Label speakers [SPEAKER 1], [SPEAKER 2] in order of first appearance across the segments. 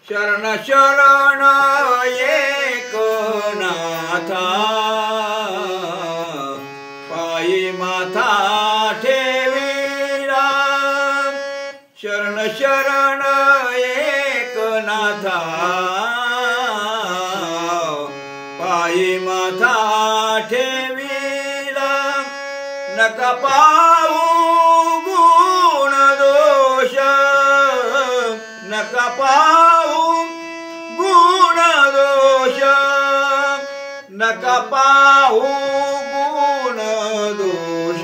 [SPEAKER 1] शरण शरण एकनाथा पायी माथा ठेविला। शरण शरण एकनाथा पायी माथा ठेविला। नका पाहू गुण दोष, नका पाहू गुण दोष, नका पाहू गुण दोष।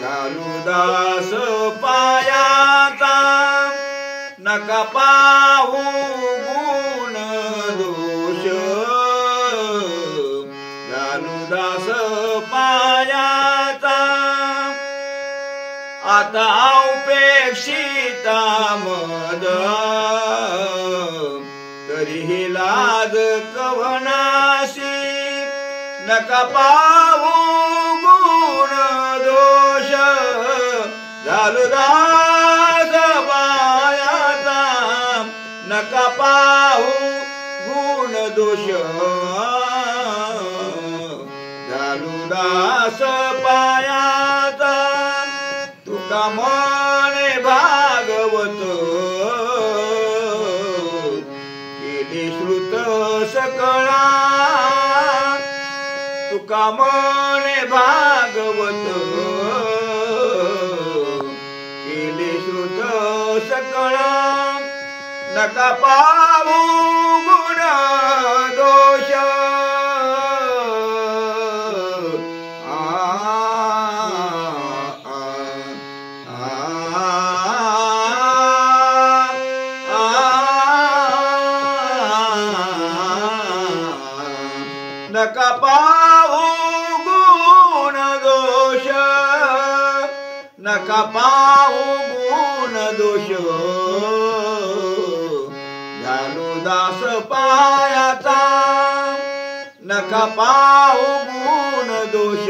[SPEAKER 1] घालू दास पायाचा, नका पाहू गुण दोष। घालू दास पायाचा, आता उपेक्षिता मद तरीही लाज कवनासी। नका पाहू गुण दोष, झालू दास पायाचा। नका पाहू गुण दोष, झालू दास पायाचा। तुका म्हणे भागवत केली श्रुत सकळा। तुका म्हणे भागवत केली श्रुत सकळा। नका पाहू गुण दोष, नका पाहू गुण दोष, नका पाहू गुण दोष। झालू दास पायाचा, नका पाहू गुण दोष।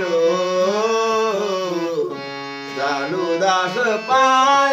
[SPEAKER 1] झालू दास पायाचा।